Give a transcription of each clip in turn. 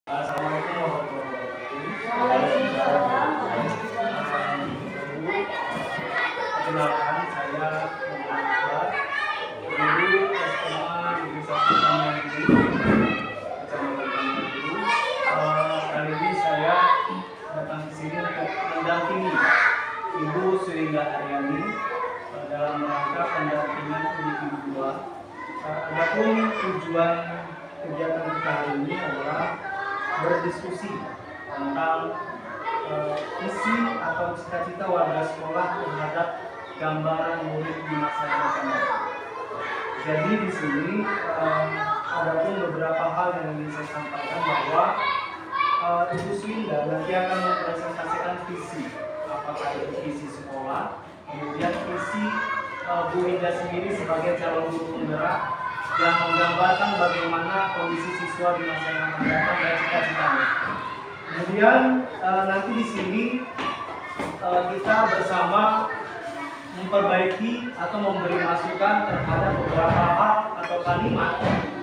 Assalamualaikum warahmatullahi wabarakatuh. Waalaikumsalam. Perkenalkan, saya Muhammad Guru SMA Negeri 1 Tamanggiri, Kecamatan Tamanggiri. Kali ini saya datang ke sini untuk mendampingi Ibu Surinda Aryani dalam rangka pendampingan individu 2. Adapun tujuan kegiatan kita hari ini adalah berdiskusi tentang isi atau cita-cita warga sekolah terhadap gambaran murid di masa yang akan datang. Jadi di sini ada pun beberapa hal yang ingin saya sampaikan, bahwa Ibu Surinda nanti akan mempresentasikan visi, apakah itu visi sekolah, kemudian visi Bu Indah sendiri sebagai calon guru penggerak yang menggambarkan bagaimana kondisi siswa di masa yang akan datang dan cita-citanya. Kemudian nanti di sini kita bersama memperbaiki atau memberi masukan terhadap beberapa hal atau kalimat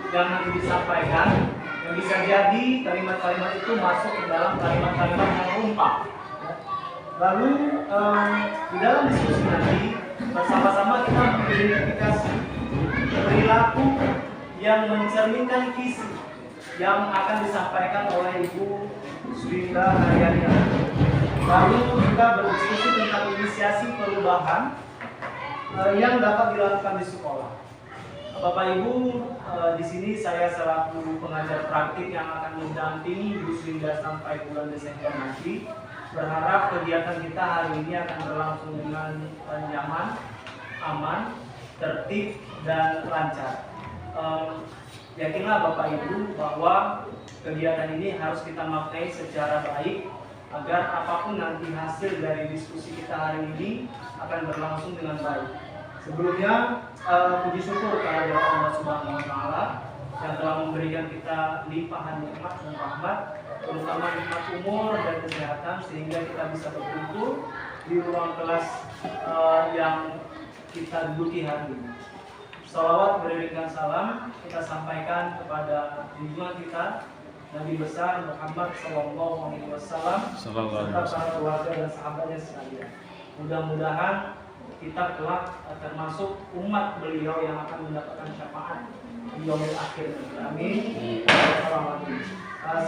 yang nanti disampaikan, yang bisa jadi kalimat-kalimat itu masuk ke dalam kalimat-kalimat yang rumpak. Lalu di dalam diskusi nanti bersama-sama kita mengidentifikasi perilaku yang mencerminkan visi yang akan disampaikan oleh Ibu Surinda Aryani. Lalu kita berdiskusi tentang inisiasi perubahan yang dapat dilakukan di sekolah. Bapak Ibu, di sini saya selaku pengajar praktik yang akan mendampingi Ibu Surinda sampai bulan Desember nanti, berharap kegiatan kita hari ini akan berlangsung dengan nyaman, aman, tertib, dan lancar. Yakinlah Bapak Ibu bahwa kegiatan ini harus kita maknai secara baik agar apapun nanti hasil dari diskusi kita hari ini akan berlangsung dengan baik. Sebelumnya puji syukur kepada Allah Subhanahu wa Ta'ala yang telah memberikan kita limpahan nikmat dan rahmat, terutama nikmat umur dan kesehatan, sehingga kita bisa berkumpul di ruang kelas yang kita duduki hari ini. Salawat beriringkan salam kita sampaikan kepada junjungan kita Nabi besar Muhammad SAW serta para keluarga dan sahabatnya sekalian. Mudah-mudahan kita kelak termasuk umat beliau yang akan mendapatkan syafaat di yaumil akhir. Amin.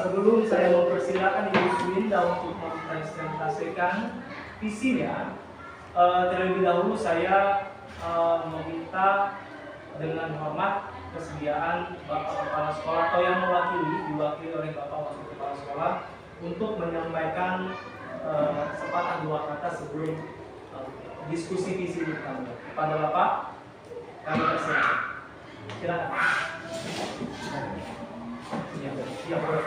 Sebelum saya mempersilakan Ibu Surinda untuk mempresentasikan visinya, terlebih dahulu saya meminta dengan hormat kesediaan Bapak Kepala Sekolah atau yang diwakili oleh Bapak Wakil Kepala Sekolah untuk menyampaikan sepatah dua kata sebelum diskusi visi kita. Kepada Bapak, kami persilakan. Silakan. Ya, boleh.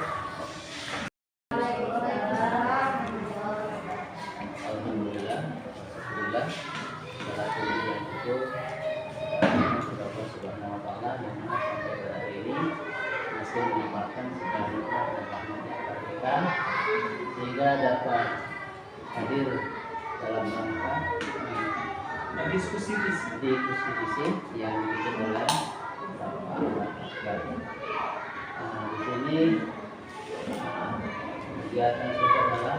Alhamdulillah, Subhanahu wa Ta'ala yang sampai hari ini masih melimpahkan segala nikmat dan rahmatnya kepada kita sehingga dapat hadir dalam rangka diskusi visi yang dipimpin oleh Bapak Akbar. Di sini kegiatan kita adalah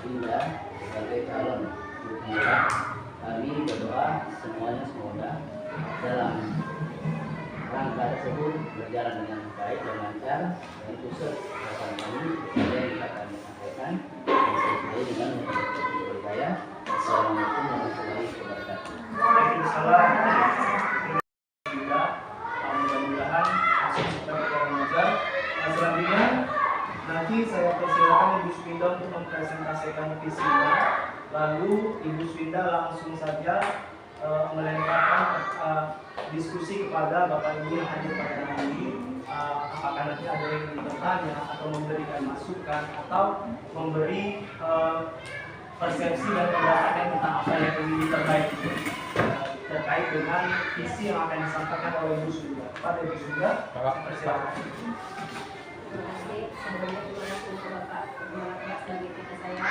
Indah sebagai calon guru penggerak. Kami berdoa semuanya semoga dalam rangka tersebut berjalan dengan baik dan lancar, dan khusus harapan kami yang kami sampaikan dan sesuai dengan metode saya. Assalamualaikum warahmatullahi wabarakatuh. Waalaikumsalam. Mudah-mudahan hasil kita mengajar. Selanjutnya nanti saya persilakan Ibu Surinda untuk mempresentasikan visinya. Lalu Ibu Surinda langsung saja melemparkan diskusi kepada Bapak Ibu yang hadir pada hari ini. Apakah nanti ada yang ingin bertanya atau memberikan masukan atau memberi persepsi dan pendapatnya tentang apa yang ingin diperbaiki terkait dengan visi yang akan disampaikan oleh Ibu Surinda. Pada Ibu Surinda, persilakan. Terima kasih. Sebelumnya terima kasih untuk Bapak Kepala Kelas dan kita saya.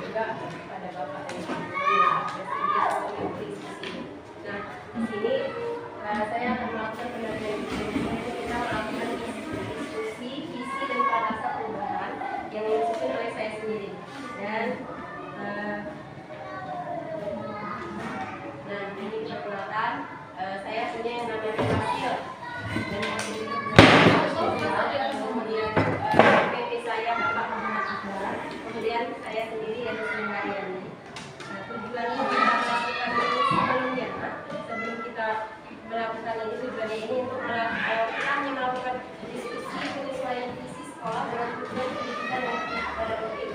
Juga kepada Bapak dan Ibu yang bersedia untuk diskusi. Nah, di sini saya akan melakukan pendampingan kita melakukan kembali kita melakukan ini sebelumnya, sebelum kita melakukan ini tujuannya ini untuk kita hanya melakukan diskusi penyesuaian visi sekolah dengan tujuan pendidikan yang pada mungkin,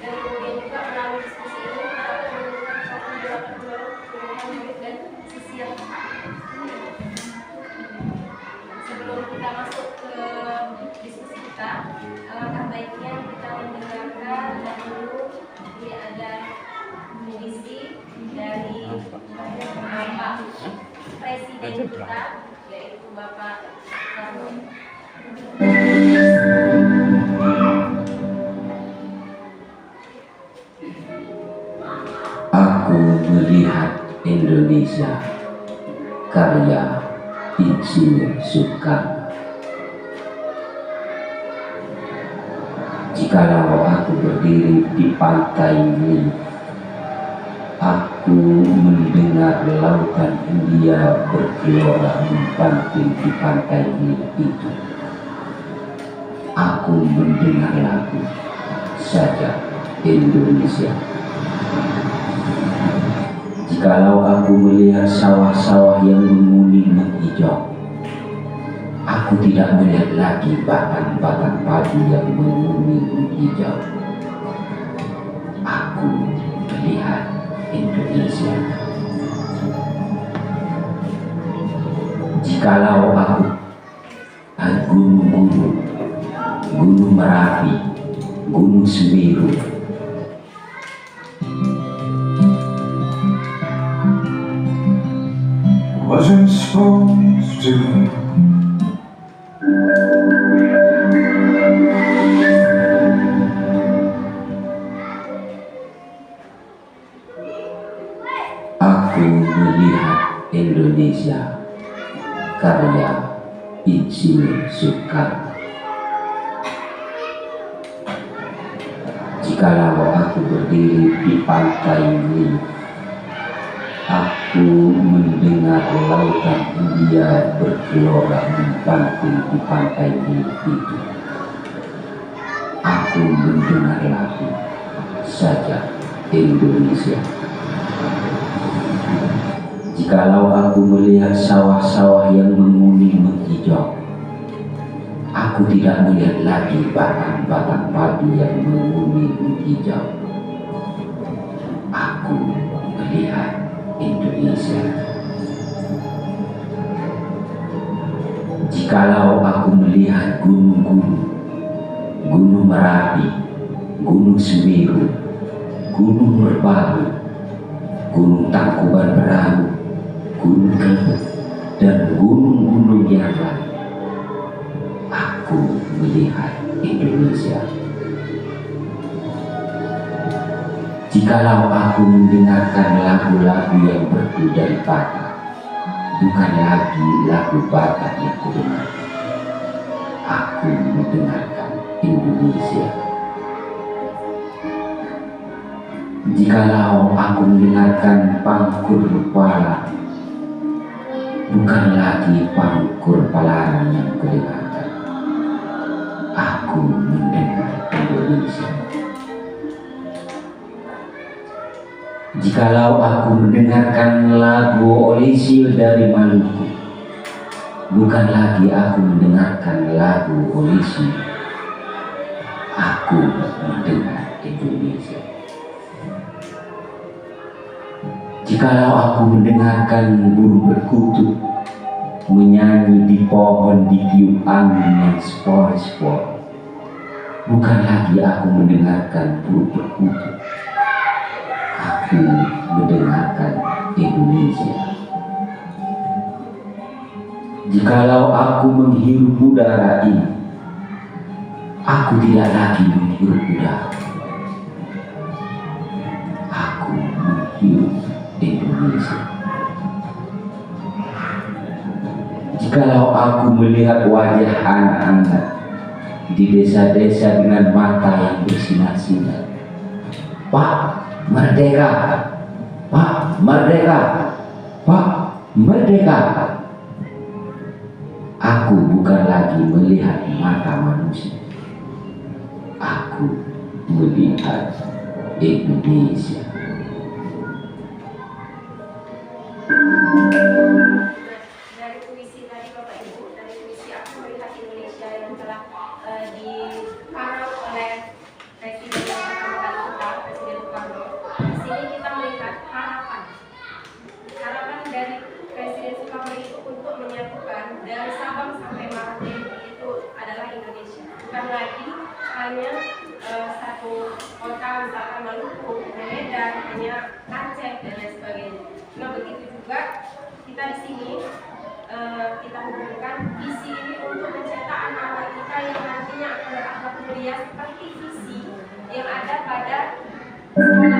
dan kemudian juga melalui diskusi ini kita akan menentukan suatu jawaban mendorong pertumbuhan murid dan sisi yang tepat. Sebelum kita masuk ke diskusi kita, alangkah baiknya kita mendengarkan dahulu ini ada misi dari Bapak Presiden kita, yaitu Bapak Karno. Aku melihat Indonesia, karya Insinyur Soekarno. Jikalau aku berdiri di pantai ini, aku mendengar lautan India bergelora membanting di pantai itu. Aku mendengar lagu Sajak Indonesia. Jikalau aku melihat sawah-sawah yang menguning menghijau, aku tidak melihat lagi batang-batang padi yang menguning menghijau. Aku melihat Indonesia. Jikalau aku gunung-gunung, Gunung Merapi, Gunung Semeru, wasn't supposed to. aku melihat Indonesia, karya Insinyur Soekarno. Jikalau aku berdiri di pantai ini, aku mendengar lautan India bergelora membanting di pantai itu. Aku mendengar lagu Sajak Indonesia. Jikalau aku melihat sawah-sawah yang menguning menghijau, aku tidak melihat lagi batang-batang padi yang menguning menghijau. Aku melihat Indonesia. Jikalau aku melihat gunung-gunung, Gunung Merapi, Gunung Semeru, Gunung Merbabu, Gunung Tangkuban Perahu, Gunung Kelebuk, dan gunung-gunung yang lain, aku melihat Indonesia. Jikalau aku mendengarkan lagu-lagu yang merdu dari Batak, bukan lagi lagu Batak yang kudengar, aku mendengarkan Indonesia. Jikalau aku mendengarkan pangkur kepala, bukan lagi pangkur palaran yang kudengarkan, aku mendengar Indonesia. Jikalau aku mendengarkan lagu Olisil dari Maluku, bukan lagi aku mendengarkan lagu Olisil, aku mendengar Indonesia. Jikalau aku mendengarkan burung berkutut menyanyi di pohon ditiup angin yang spor-spor, bukan lagi aku mendengarkan burung berkutut, aku mendengarkan Indonesia. Jikalau aku menghirup udara ini, aku tidak lagi menghirup udara, aku menghirup Indonesia. Jikalau aku melihat wajah anak-anak di desa-desa dengan mata yang bersinar-sinar, Pak Merdeka, Pak Merdeka, Pak Merdeka, aku bukan lagi melihat mata manusia, aku melihat Indonesia. telah dikarang oleh Presiden yang pertama kali kita, Presiden Soekarno. Di sini kita melihat harapan dari Presiden Soekarno itu untuk menyatukan dari Sabang sampai Merauke itu adalah Indonesia, bukan lagi hanya satu kota misalkan Maluku, Medan, hanya Aceh dan lain sebagainya. Nah begitu juga kita di sini kita hubungkan visi ini untuk mencetak anak-anak kita yang nantinya akan berakhlak mulia seperti visi yang ada pada sekolah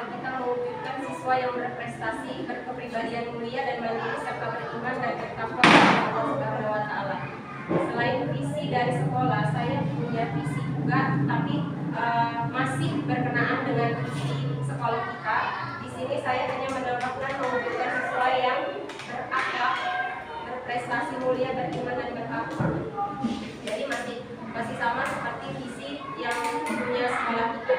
kita yang berprestasi, berkepribadian mulia dan mandiri serta beriman dan bertakwa kepada Allah Subhanahu wa taala. Selain visi dari sekolah, saya punya visi juga, tapi masih berkenaan dengan visi sekolah kita. Di sini saya hanya menambahkan mewujudkan siswa yang berakhlak, berprestasi mulia, beriman dan bertakwa. Jadi masih sama seperti visi yang punya sekolah kita.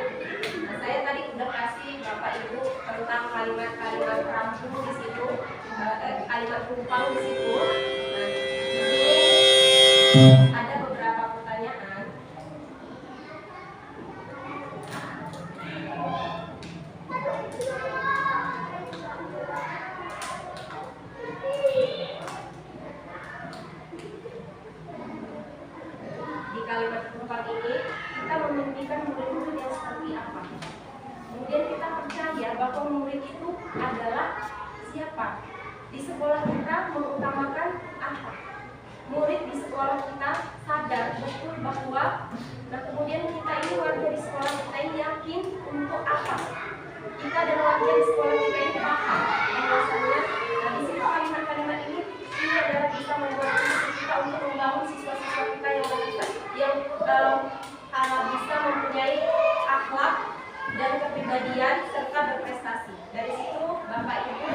Nah, saya tadi udah kasih Bapak Ibu tentang kalimat-kalimat rampung di situ, kalimat tumpang di situ. Nah, di sini ada beberapa pertanyaan. Di kalimat tumpang ini kita memimpikan murid-murid yang seperti apa? Kemudian kita percaya bahwa murid itu adalah siapa? Di sekolah kita mengutamakan apa? Murid di sekolah kita sadar betul bahwa, nah kemudian kita ini warga di sekolah kita ini yakin untuk apa? Kita dan warga di sekolah kita ini paham bahwasanya, nah di sini kalimat-kalimat ini adalah bisa membuat kita untuk membangun siswa-siswa kita yang bisa mempunyai akhlak dan kepribadian serta berprestasi. Dari situ Bapak Ibu,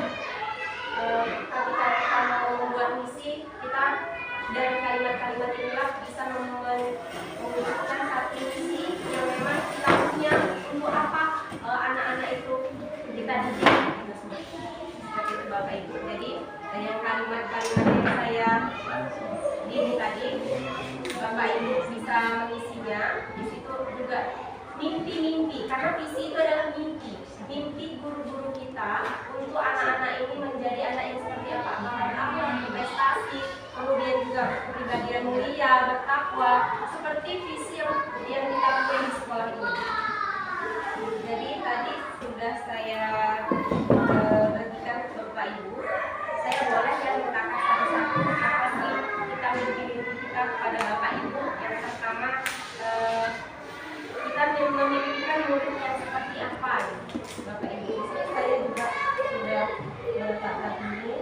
ketika kita mau membuat misi, kita dari kalimat-kalimat inilah bisa mewujudkan satu misi yang memang kita punya untuk apa anak-anak itu kita didik. Seperti itu Bapak Ibu. Jadi dari kalimat-kalimat yang saya ini tadi, Bapak Ibu bisa mengisinya. Di situ juga mimpi-mimpi, karena visi itu adalah mimpi guru-guru kita untuk anak-anak ini menjadi anak yang seperti apa? Akhlak, berprestasi, kemudian juga kepribadian mulia, bertakwa, seperti visi yang kita punya di sekolah ini. Jadi tadi sudah saya bagikan ke Bapak Ibu. Saya boleh mintakan satu-satu apa sih kita mimpi-mimpi kita kepada Bapak Ibu. Yang pertama, kita memimpikan murid yang seperti apa, Bapak Ibu. Saya juga sudah meletakkan ini.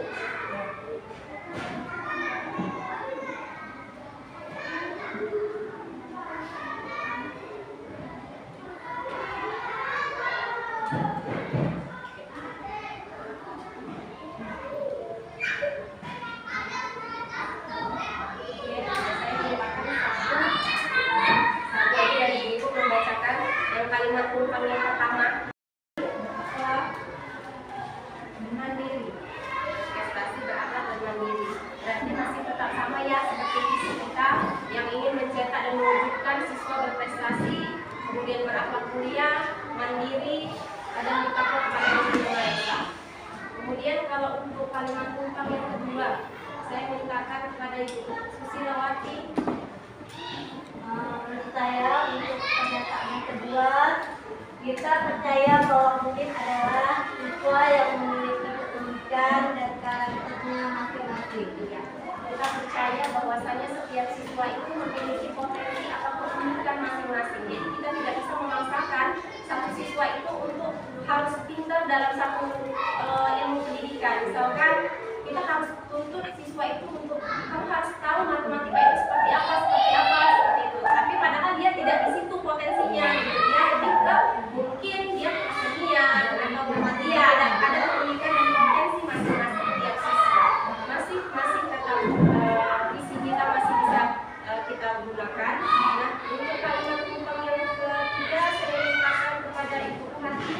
Kalimat tumpang yang pertama, mandiri, prestasi berakhlak dan mandiri. Berarti masih tetap sama ya seperti visi kita yang ingin mencetak dan mewujudkan siswa berprestasi, kemudian berakhlak mulia, mandiri, dan bertakwa kepada Allah Subhanahu wa taala. Kemudian kalau untuk kalimat tumpang yang kedua, saya mintakan kepada Ibu Susilawati. Menurut saya untuk pernyataan yang kedua, kita percaya bahwa murid adalah siswa yang memiliki keunikan dan karakternya masing-masing. Ya, kita percaya bahwasanya setiap siswa itu memiliki potensi atau keunikan masing-masing. Jadi kita tidak bisa memaksakan satu siswa itu untuk harus pintar dalam satu ilmu pendidikan. Misalkan kita harus tuntut siswa itu untuk kamu harus tahu matematika itu seperti apa seperti itu. Tapi padahal dia tidak di situ potensinya. Dia lebih ke mungkin dia kesenian atau dia ada keunikan dan potensi masing-masing tiap siswa. Masih tetap visi kita masih bisa kita gunakan. Nah, untuk kalimat tumpang yang ketiga saya mintakan kepada Ibu Hati.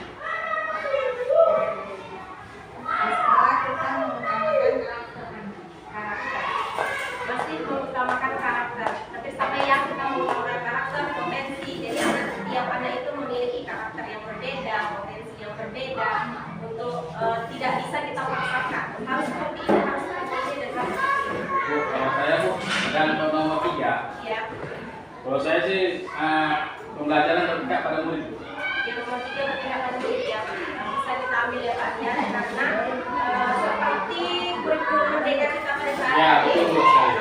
Kalau saya sih pembelajaran berpihak pada murid. Yang nomor 3 berpihak pada murid ya. Bisa kita ambil ya Pak ya, karena seperti kurikulum merdeka kita pada saat Ya, ini, betul sekali.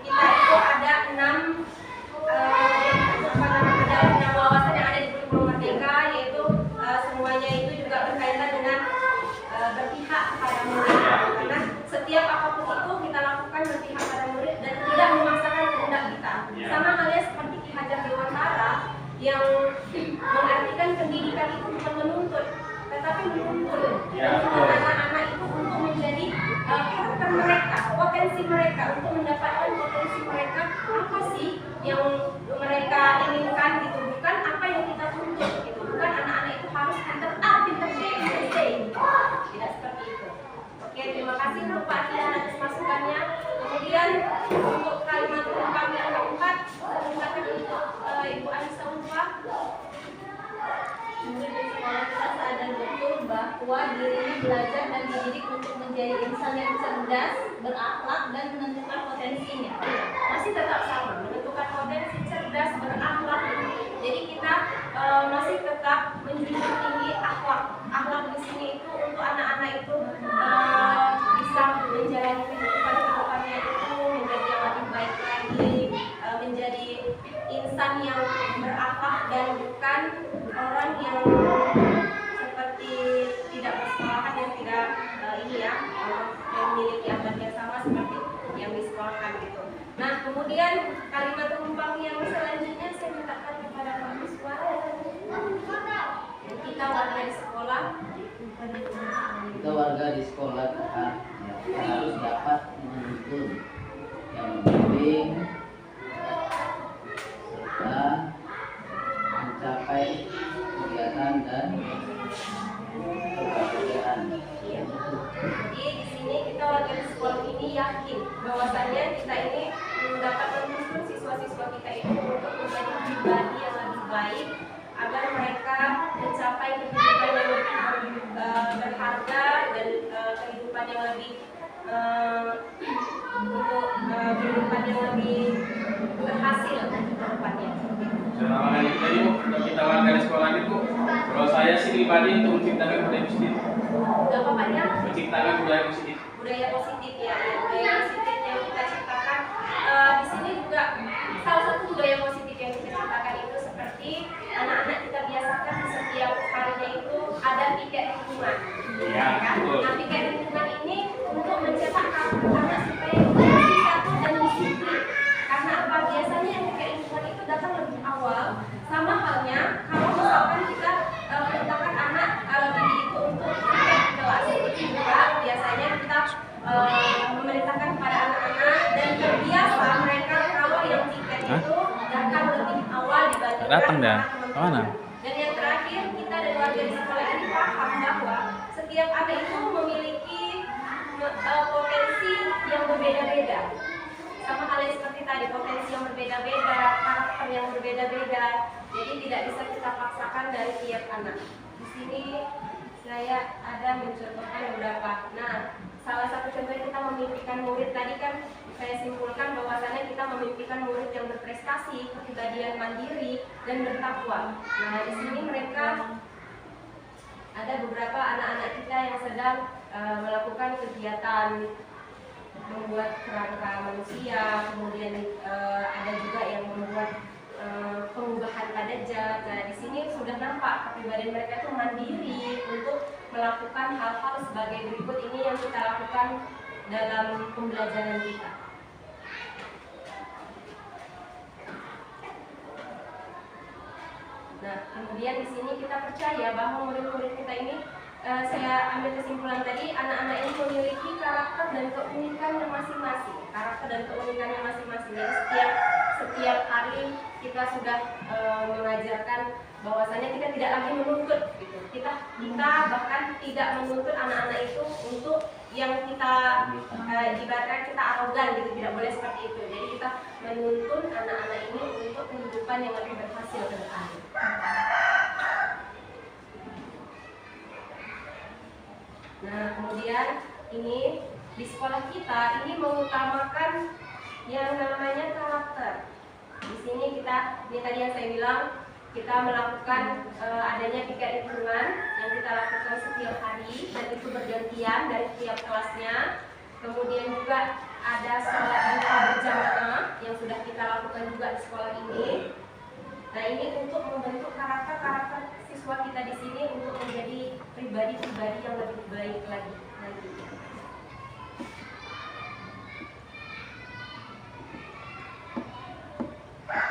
kita itu ada 6 wawasan yang ada di kurikulum merdeka, yaitu semuanya itu juga berkaitan dengan berpihak pada murid. Karena setiap apapun itu kita lakukan berpihak pada murid dan tidak memaksakan kehendak kita. Sama halnya seperti Ki Hajar Dewantara yang mengartikan pendidikan itu bukan menuntut, tetapi menuntut anak-anak itu untuk menjadi karakter mereka, potensi mereka, untuk mendapatkan potensi mereka apa sih yang mereka inginkan gitu, bukan apa yang kita tuntut gitu, bukan anak-anak itu harus pinter A, pinter B, pinter C, tidak seperti itu. Oke, terima kasih Pak Tian atas masukannya. Kemudian untuk kalimat penumpang yang keempat, silakan untuk Ibu Anissa Ulfa. Murid di sekolah kita sadar betul bahwa dirinya belajar dan dididik untuk menjadi insan yang cerdas, berakhlak, dan menentukan potensinya. Masih tetap sama, menentukan potensi, cerdas, berakhlak. Jadi kita masih tetap menjunjung tinggi akhlak. Akhlak di sini itu untuk anak-anak itu bisa menjalani kehidupannya itu menjadi yang lebih baik lagi, menjadi insan yang berakhlak dan bukan orang yang seperti tidak bersekolahan, yang tidak yang memiliki akhlak yang sama seperti yang disekolahkan gitu. Nah, kemudian kalimat penumpang yang selanjutnya saya mintakan kepada Pak Miswa. Kita warga di sekolah, harus dapat menuntun yang membimbing serta mencapai kegiatan dan kebahagiaan. Jadi di sini kita warga di sekolah ini yakin bahwasannya kita ini dapat menuntun siswa-siswa kita itu untuk menjadi pribadi yang lebih baik agar mereka mencapai kehidupan yang lebih berharga dan kehidupan yang lebih untuk kehidupan yang lebih berhasil untuk depannya. Selama kita yuk, kita warga di sekolah itu, kalau saya sih pribadi untuk menciptakan budaya positif. Gak apa-apanya? Menciptakan budaya positif. Budaya positif ya, budaya positif yang kita ciptakan. Di sini juga salah satu budaya positif yang kita ciptakan itu seperti anak-anak kita biasakan setiap harinya itu ada piket lingkungan. Ya, Kan? betul. Nah, piket lingkungan ini untuk mencetak anak supaya lebih satu dan disiplin. Karena apa? Biasanya yang piket lingkungan itu datang lebih awal. Sama halnya kalau misalkan kita perintahkan anak didik itu untuk piket di kelas, juga biasanya kita memerintahkan kepada anak-anak dan terbiasa mereka kalau yang piket itu datang lebih awal dibandingkan Datang dah. anak-anak. Mana? Dan yang terakhir, kita dan warga di sekolah ini paham bahwa setiap anak itu memiliki potensi yang berbeda-beda. Sama halnya seperti tadi, potensi yang berbeda-beda, karakter yang berbeda-beda. Jadi tidak bisa kita paksakan dari tiap anak. Di sini saya ada mencontohkan beberapa. Nah, salah satu contoh kita memimpikan murid tadi kan saya simpulkan bahwasannya kita memimpikan murid yang berprestasi, kepribadian mandiri dan bertakwa. Nah, di sini mereka ada beberapa anak-anak kita yang sedang melakukan kegiatan membuat kerangka manusia, kemudian ada juga yang membuat pengubahan pada zat. Nah, di sini sudah nampak kepribadian mereka itu mandiri untuk melakukan hal-hal sebagai berikut ini yang kita lakukan dalam pembelajaran kita. Nah, kemudian di sini kita percaya bahwa murid-murid kita ini, saya ambil kesimpulan tadi, anak-anak ini memiliki karakter dan keunikannya masing-masing. Karakter dan keunikannya masing-masing. Jadi setiap hari kita sudah mengajarkan bahwasanya kita tidak lagi menuntut, gitu. Kita bahkan tidak menuntut anak-anak itu untuk yang kita ibaratkan kita arogan gitu, tidak boleh seperti itu. Jadi kita menuntun anak-anak ini untuk kehidupan yang lebih berhasil ke depan. Nah, kemudian ini di sekolah kita ini mengutamakan yang namanya karakter. di sini kita, ini tadi yang saya bilang, kita melakukan adanya piket lingkungan yang kita lakukan setiap hari dan itu bergantian dari tiap kelasnya. Kemudian juga ada sholat duha berjamaah yang sudah kita lakukan juga di sekolah ini. Nah, ini untuk membentuk karakter siswa kita di sini untuk menjadi pribadi-pribadi yang lebih baik lagi nantinya.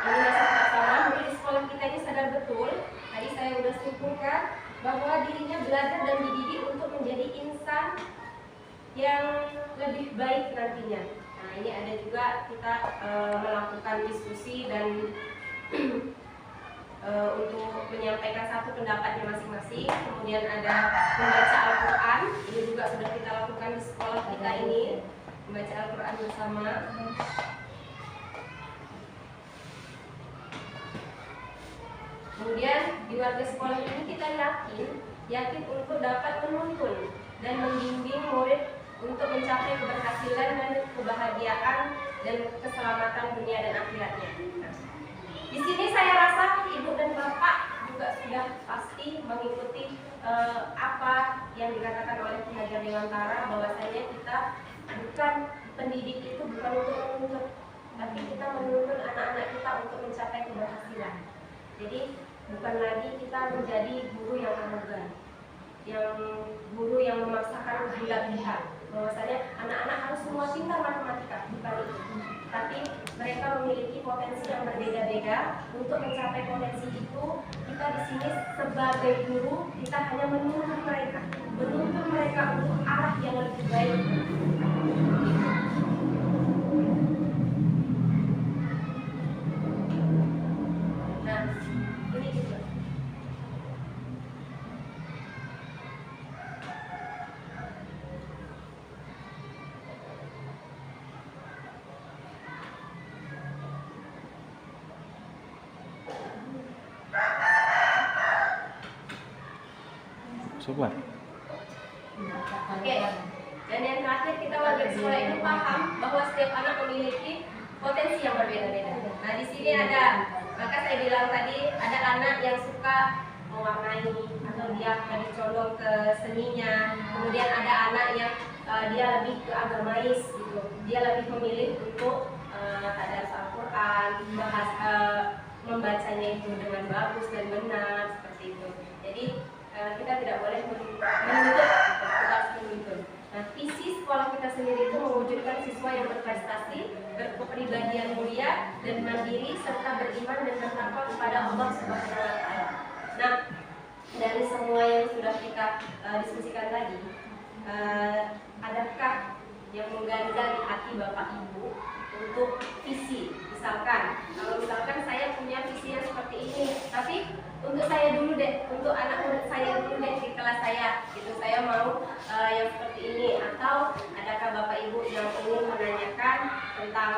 Ini masih tetap sama, murid di sekolah kita ini sadar betul. Tadi saya sudah simpulkan bahwa dirinya belajar dan dididik untuk menjadi insan yang lebih baik nantinya. Nah, ini ada juga kita melakukan diskusi dan untuk menyampaikan satu pendapatnya masing-masing. Kemudian ada membaca Al-Quran, ini juga sudah kita lakukan di sekolah kita ini, membaca Al-Quran bersama. Kemudian di warga sekolah ini kita yakin untuk dapat menuntun dan membimbing murid untuk mencapai keberhasilan dan kebahagiaan dan keselamatan dunia dan akhiratnya. Di sini saya rasa ibu dan bapak juga sudah pasti mengikuti apa yang dikatakan oleh Ki Hajar Dewantara, bahwasanya kita bukan pendidik itu bukan untuk menuntut, tapi kita menuntun anak-anak kita untuk mencapai keberhasilan. Jadi bukan lagi kita menjadi guru yang arogan, yang guru yang memaksakan kebulat-bulat, bahwasanya anak-anak harus semua pintar matematika, bukan itu. Tapi mereka memiliki potensi yang berbeda-beda. Untuk mencapai potensi itu, kita di sini sebagai guru kita hanya menuntun mereka untuk arah yang lebih baik. Nah, ini juga. Super. Oke. Dan yang terakhir, kita warga sekolah itu paham bahwa setiap anak memiliki potensi yang berbeda-beda. Nah, di sini ada, maka saya bilang tadi, ada anak yang suka mewarnai atau dia lebih condong ke seninya. Kemudian ada anak yang dia lebih ke agamais gitu. Dia lebih memilih untuk tadarus Al-Quran, membacanya itu dengan bagus dan benar seperti itu. Jadi kita tidak boleh menuntut, kita harus menuntun. Nah, visi sekolah kita sendiri itu mewujudkan siswa yang berprestasi, berkepribadian mulia dan mandiri serta beriman dan bertakwa kepada Allah Subhanahu wa taala. Nah, dari semua yang sudah kita diskusikan tadi, adakah yang mengganjal di hati Bapak Ibu untuk visi? Kalau misalkan saya punya visi yang seperti ini, tapi untuk saya dulu deh, untuk anak murid saya dulu deh di kelas saya, gitu, saya mau yang seperti ini. Atau adakah Bapak Ibu yang ingin menanyakan tentang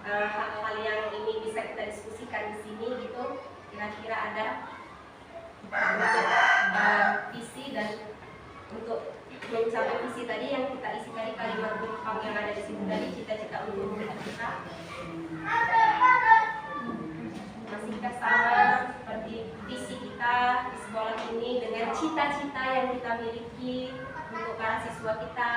hal-hal yang ini bisa kita diskusikan di sini, gitu? Kira-kira ada untuk visi dan untuk mencapai visi tadi yang kita isi tadi, kalimat gumpang yang ada di situ tadi, cita-cita untuk murid kita. Masihkah sama seperti visi kita di sekolah ini dengan cita-cita yang kita miliki untuk para siswa kita?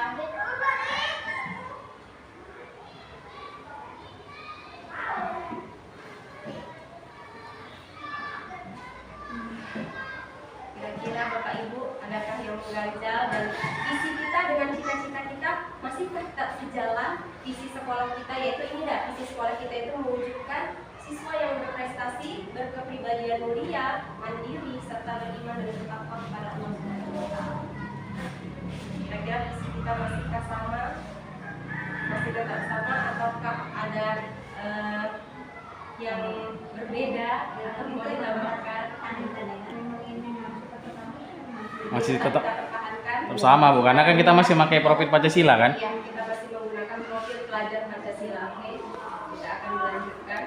Kira-kira Bapak Ibu, adakah yang mengganjal dan visi kita dengan cita-cita kita masihkah tetap sejalan? Visi sekolah kita yaitu ini dah, visi sekolah kita itu mewujudkan siswa yang berprestasi, berkepribadian mulia, mandiri, serta beriman dan bertakwa kepada Allah Subhanahu wa taala. Kira-kira visi kita masihkah sama? Masih tetap sama ataukah ada yang berbeda atau mau ditambahkan? Masih tetap sama, Bu, karena kan kita masih pakai profil Pancasila kan? Iya, kita masih menggunakan profil pelajar Pancasila. Oke, kita akan melanjutkan.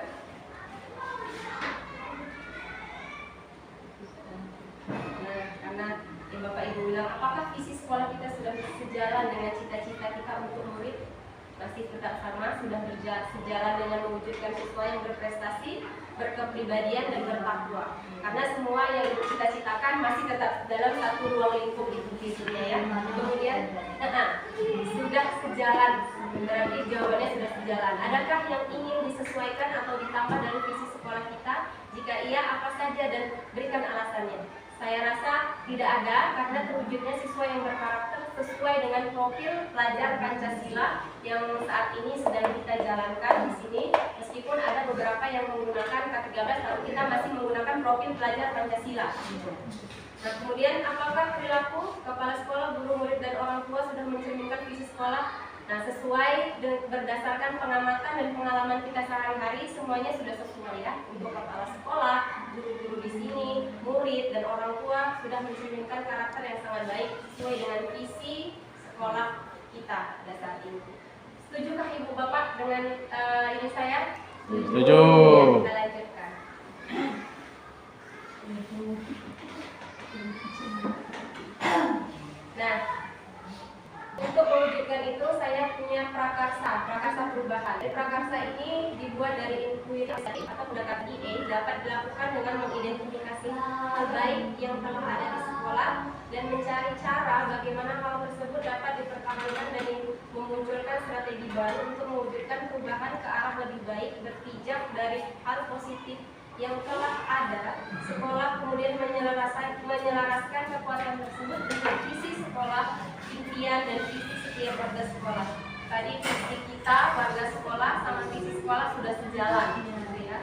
Nah, karena yang Bapak Ibu bilang, apakah visi sekolah kita sudah sejalan dengan cita-cita kita untuk murid? Masih tetap sama, sudah sejalan dengan mewujudkan siswa yang berprestasi, berkepribadian dan bertakwa. Karena semua yang kita citakan masih tetap dalam satu ruang lingkup itu visunya ya. Kemudian sudah sejalan, berarti jawabannya sudah sejalan. Adakah yang ingin disesuaikan atau ditambah dari visi sekolah kita? Jika iya, apa saja dan berikan alasannya. Saya rasa tidak ada, karena terwujudnya siswa yang berkarakter sesuai dengan profil pelajar Pancasila yang saat ini sedang kita jalankan di sini. Meskipun ada beberapa yang menggunakan K13, tapi kita masih menggunakan profil pelajar Pancasila. Nah, kemudian apakah perilaku kepala sekolah, guru, murid, dan orang tua sudah mencerminkan visi sekolah? Nah, sesuai berdasarkan pengamatan dan pengalaman kita sehari-hari, semuanya sudah sesuai ya. Untuk kepala sekolah, guru-guru di sini, murid, dan orang tua sudah mencerminkan karakter yang sangat baik sesuai dengan visi sekolah kita pada saat ini. Setujukah Ibu Bapak dengan ini saya? Setuju. Kita lanjutkan. Nah, untuk mewujudkan itu saya punya prakarsa perubahan. Prakarsa ini dibuat dari intuisi atau pendekatan IE, dapat dilakukan dengan mengidentifikasi hal baik yang telah ada di sekolah dan mencari cara bagaimana hal tersebut dapat dipertahankan dan memunculkan strategi baru untuk mewujudkan perubahan ke arah lebih baik, berpijak dari hal positif yang telah ada. Sekolah kemudian menyelaraskan kekuatan tersebut dengan visi sekolah, impian dan visi setiap warga sekolah. Tadi visi kita warga sekolah sama visi sekolah sudah sejalan, gitu ya.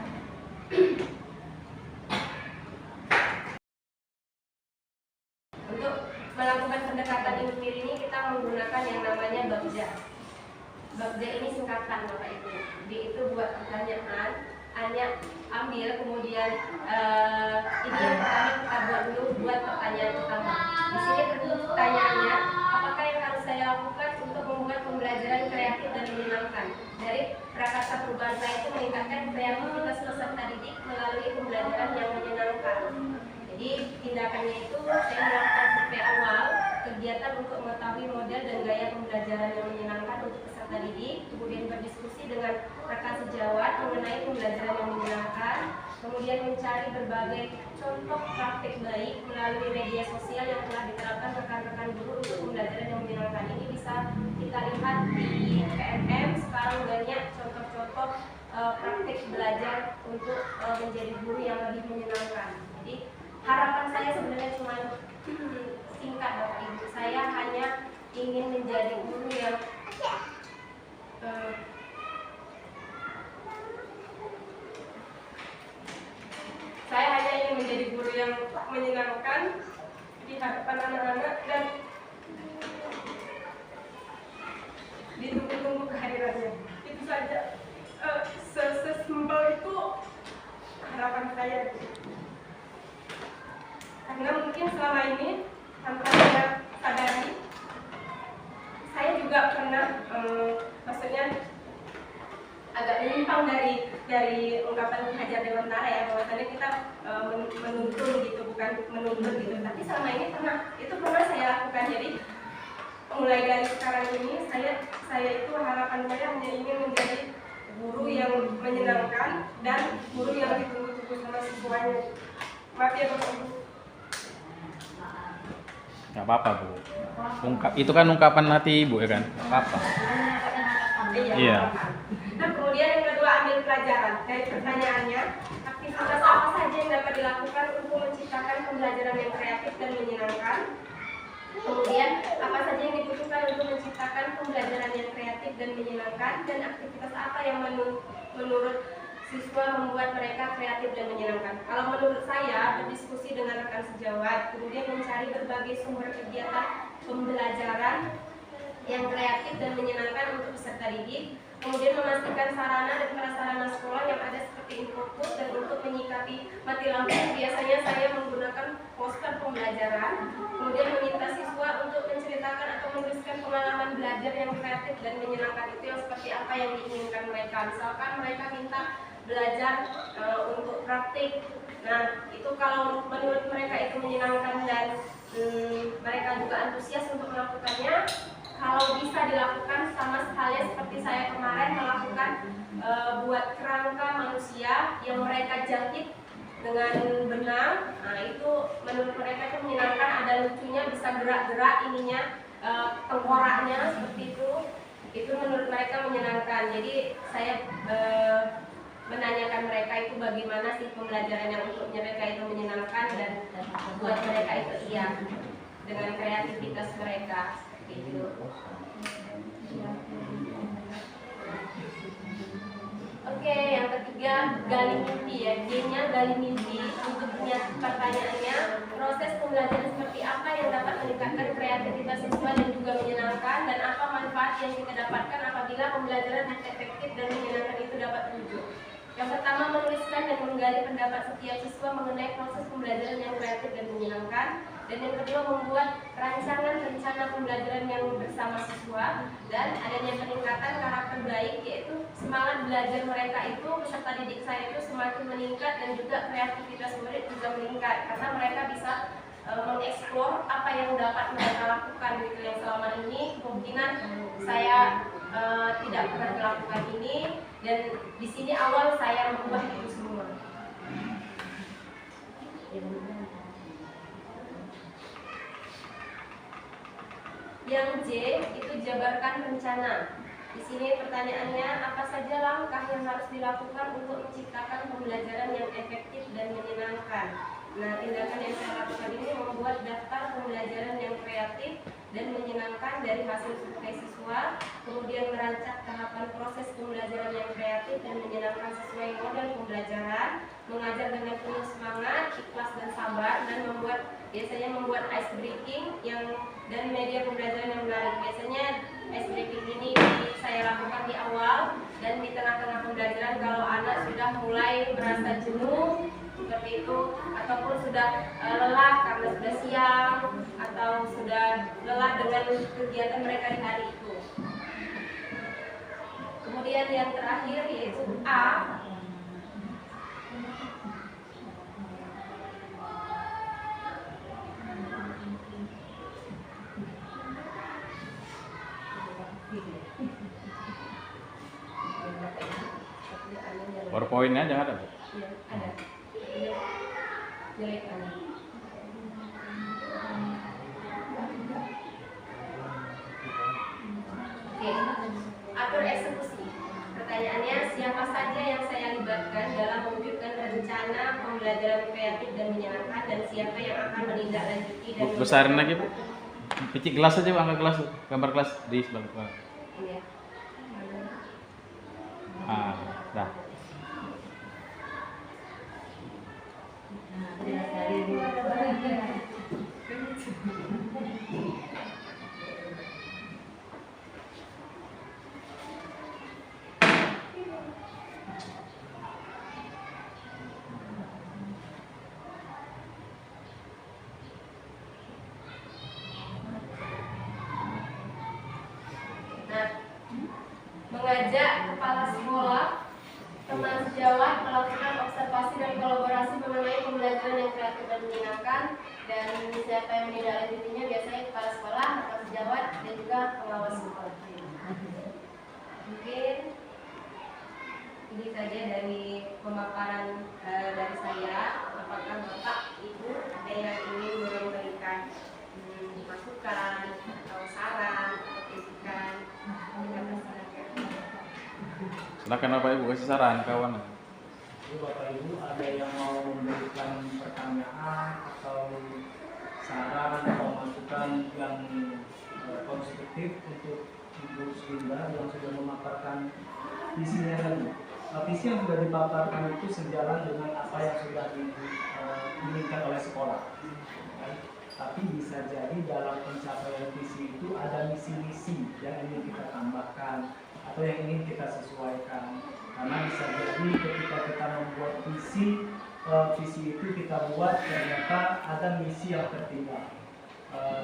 Untuk melakukan pendekatan ilmiah ini kita menggunakan yang namanya Bagja. Bagja ini singkatan Bapak Ibu. B itu buat pertanyaan, hanya ambil, kemudian ini yang pertama kita buat dulu buat pertanyaan pertama. Di sini pertanyaannya, apakah yang harus saya lakukan untuk membuat pembelajaran kreatif dan menyenangkan? Dari prakarsa perubahan saya itu meningkatkan kreativitas peserta didik melalui pembelajaran yang menyenangkan. Jadi tindakannya itu saya melakukan survei awal kegiatan untuk mengetahui model dan gaya pembelajaran yang menyenangkan untuk peserta didik, kemudian berdiskusi dengan rekan sejawat mengenai pembelajaran yang menyenangkan, kemudian mencari berbagai contoh praktik baik melalui media sosial yang telah diterapkan rekan-rekan guru untuk pembelajaran yang menyenangkan. Ini bisa kita lihat di PMM, sekarang banyak contoh-contoh praktik belajar untuk menjadi guru yang lebih menyenangkan. Jadi harapan saya sebenarnya cuma singkat Bapak Ibu, saya hanya ingin menjadi guru yang menyenangkan di hadapan anak-anak dan ditunggu-tunggu kehadirannya. Itu saja, sesimpel itu harapan saya. Karena mungkin selama ini tanpa saya sadari, saya juga pernah maksudnya agak menyimpang dari ungkapan Hajar Dewantara ya, bahwasanya kita menuntun gitu, bukan menuntun gitu. Tapi selama ini pernah saya lakukan. Jadi mulai dari sekarang ini saya itu harapan saya hanya ingin menjadi guru yang menyenangkan dan guru yang ditunggu-tunggu sama siswanya. Maaf ya Bapak Ibu. Gak apa-apa Bu. Itu kan ungkapan hati Ibu ya kan? Gak apa-apa. Iya. Nah, kemudian yang kedua, ambil pelajaran dari pertanyaannya. Aktivitas apa saja yang dapat dilakukan untuk menciptakan pembelajaran yang kreatif dan menyenangkan? Kemudian apa saja yang dibutuhkan untuk menciptakan pembelajaran yang kreatif dan menyenangkan? Dan aktivitas apa yang menurut siswa membuat mereka kreatif dan menyenangkan? Kalau menurut saya, berdiskusi dengan rekan sejawat, kemudian mencari berbagai sumber kegiatan pembelajaran yang kreatif dan menyenangkan untuk peserta didik, kemudian memastikan sarana dan prasarana sekolah yang ada seperti infokus, dan untuk menyikapi mati lampu biasanya saya menggunakan poster pembelajaran, kemudian meminta siswa untuk menceritakan atau menuliskan pengalaman belajar yang kreatif dan menyenangkan itu yang seperti apa yang diinginkan mereka. Misalkan mereka minta belajar untuk praktik, nah itu kalau menurut mereka itu menyenangkan dan mereka juga antusias untuk melakukannya, kalau bisa dilakukan sama sekali seperti saya kemarin melakukan buat kerangka manusia yang mereka jahit dengan benang. Nah itu menurut mereka itu menyenangkan, ada lucunya, bisa gerak-gerak ininya, tengkoraknya seperti itu. Itu menurut mereka menyenangkan. Jadi saya menanyakan mereka itu bagaimana sih pembelajaran yang untuk mereka itu menyenangkan, dan buat mereka itu iya dengan kreativitas mereka gitu. Oke, yang ketiga gali mimpi ya. G-nya gali mimpi. Untuk pertanyaannya, proses pembelajaran seperti apa yang dapat meningkatkan kreativitas siswa dan juga menyenangkan, dan apa manfaat yang kita dapatkan apabila pembelajaran yang efektif dan menyenangkan itu dapat terwujud. Yang pertama, menuliskan dan menggali pendapat setiap siswa mengenai proses pembelajaran yang kreatif dan menyenangkan. Dan yang kedua, membuat rancangan rencana pembelajaran yang bersama siswa. Dan adanya peningkatan karakter baik, yaitu semangat belajar mereka itu, peserta didik saya itu semakin meningkat, dan juga kreativitas murid juga meningkat karena mereka bisa mengeksplor apa yang dapat mereka lakukan gitu, yang selama ini kemungkinan saya tidak pernah melakukan ini, dan di sini awal saya mengubah itu semua. Yang J itu jabarkan rencana. Di sini pertanyaannya, apa saja langkah yang harus dilakukan untuk menciptakan pembelajaran yang efektif dan menyenangkan? Nah, tindakan yang saya lakukan ini membuat daftar pembelajaran yang kreatif dan menyenangkan dari hasil survei siswa, kemudian merancang tahapan proses pembelajaran yang kreatif dan menyenangkan sesuai model pembelajaran, mengajar dengan penuh semangat, ikhlas dan sabar, dan biasanya membuat ice breaking dan media pembelajaran yang menarik. Biasanya ice breaking ini saya lakukan di awal dan di tengah-tengah pembelajaran kalau anak sudah mulai merasa jenuh seperti itu, ataupun sudah lelah karena sudah siang, atau sudah lelah dengan kegiatan mereka di hari itu. Kemudian yang terakhir yaitu A. PowerPoint-nya jangan ada, Bu? Iya, ada. Jelek banget. Oke, atur eksekusi. Pertanyaannya, siapa saja yang saya libatkan dalam mewujudkan rencana pembelajaran kreatif dan menyenangkan, dan siapa yang akan menindaklanjuti dan Bu, besarin lagi, Bu. Picik gelas aja, Bu, angka gelas, gambar gelas di sebelah. Iya. Ah, dah. Nah, mengajak kepala sekolah, teman sejawat melakukan observasi dan kolaborasi mengenai pembelajaran yang kreatif dan menyenangkan, dan siapa yang menindaklanjutinya biasanya kepala sekolah, teman sejawat, dan juga pengawas sekolah. Mungkin ini saja dari pemaparan dari saya. Apakah Bapak Ibu ada yang ingin memberikan masukan atau saran atau kritikan? Silakan Bapak Ibu kasih saran kawan. Jadi Bapak Ibu ada yang mau memberikan pertanyaan atau saran atau masukan yang konstruktif untuk Ibu Sunda yang sudah memaparkan visinya tadi. Visi yang sudah dipaparkan itu sejalan dengan apa yang sudah diinginkan oleh sekolah. Tapi bisa jadi dalam pencapaian visi itu ada misi-misi yang ingin kita tambahkan atau yang ingin kita sesuaikan. Karena bisa jadi ketika kita membuat visi itu kita buat ternyata ada misi yang tertinggal.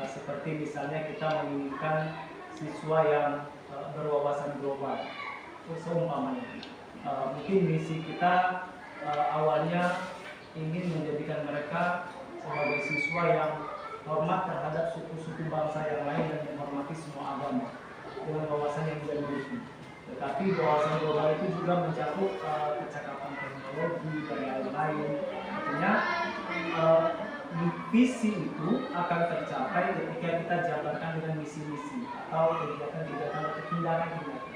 Seperti misalnya kita menginginkan siswa yang berwawasan global, seumpamanya. Mungkin misi kita awalnya ingin menjadikan mereka sebagai siswa yang hormat terhadap suku-suku bangsa yang lain dan menghormati semua agama dengan wawasan yang dia miliki. Tetapi wawasan global itu juga mencakup kecakapan teknologi dan lain-lain. Artinya visi itu akan tercapai ketika kita jabarkan dengan misi-misi atau kegiatan-kegiatan atau tindakan-tindakan.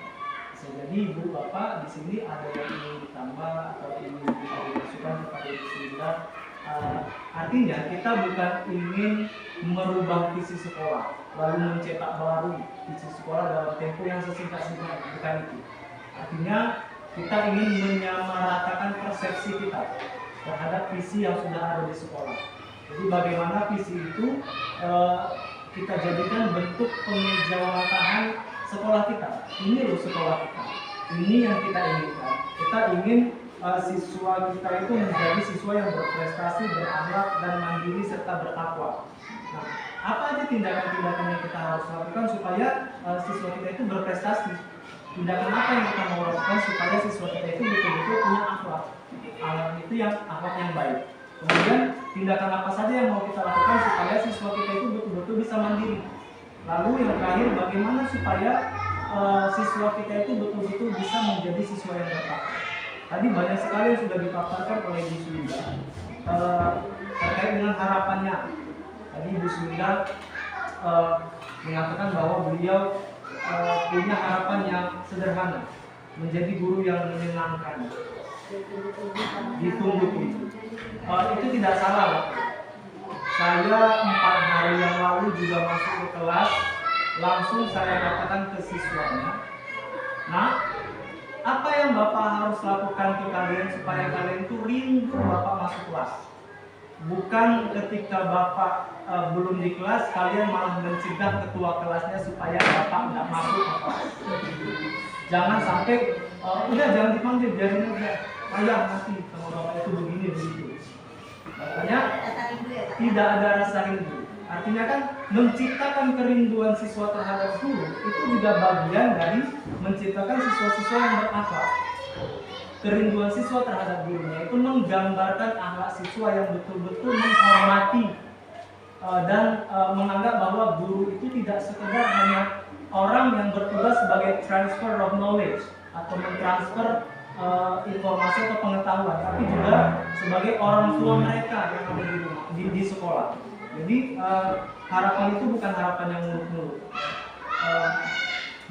Bisa jadi ibu bapak di sini ada yang ingin ditambah atau ingin dimasukkan kepada Bismillah. Artinya kita bukan ingin merubah visi sekolah lalu mencetak baru visi sekolah dalam tempo yang sesingkat-singkatnya, bukan itu. Artinya kita ingin menyamaratakan persepsi kita terhadap visi yang sudah ada di sekolah. Jadi bagaimana visi itu kita jadikan bentuk pemejawatan sekolah kita. Ini loh sekolah kita. Ini yang kita inginkan. Kita ingin siswa kita itu menjadi siswa yang berprestasi, berakhlak dan mandiri serta bertakwa. Nah, apa aja tindakan-tindakan yang kita harus lakukan supaya siswa kita itu berprestasi? Tindakan apa yang kita mau lakukan supaya siswa kita itu betul-betul punya akhlak? Akhlak itu yang akhlak yang baik. Kemudian tindakan apa saja yang mau kita lakukan supaya siswa kita itu betul-betul bisa mandiri. Lalu yang terakhir, bagaimana supaya siswa kita itu betul-betul bisa menjadi siswa yang bertakwa. Tadi banyak sekali yang sudah dipaparkan oleh Ibu Sulinda terkait dengan harapannya. Tadi Ibu Sulinda mengatakan bahwa beliau punya harapan yang sederhana, menjadi guru yang menyenangkan, ditunggu-tunggu. Itu tidak salah. Saya 4 hari yang lalu juga masuk ke kelas, langsung saya katakan ke siswanya, nah, apa yang Bapak harus lakukan ke kalian supaya kalian itu rindu Bapak masuk kelas? Bukan ketika Bapak belum di kelas, kalian malah mencegah ketua kelasnya supaya Bapak nggak masuk ke kelas. Jangan sampai, udah jangan dipanggil, biarin aja. Ayah nanti sama Bapak itu begini begitu. Makanya tidak ada rasa rindu. Artinya kan menciptakan kerinduan siswa terhadap guru itu juga bagian dari menciptakan siswa-siswa yang berakhlak. Kerinduan siswa terhadap gurunya itu menggambarkan akhlak siswa yang betul-betul menghormati dan menganggap bahwa guru itu tidak sekedar hanya orang yang bertugas sebagai transfer of knowledge atau mentransfer informasi atau pengetahuan, tapi juga sebagai orang tua mereka yang ada di rumah, di sekolah. Jadi harapan itu bukan harapan yang muluk-muluk.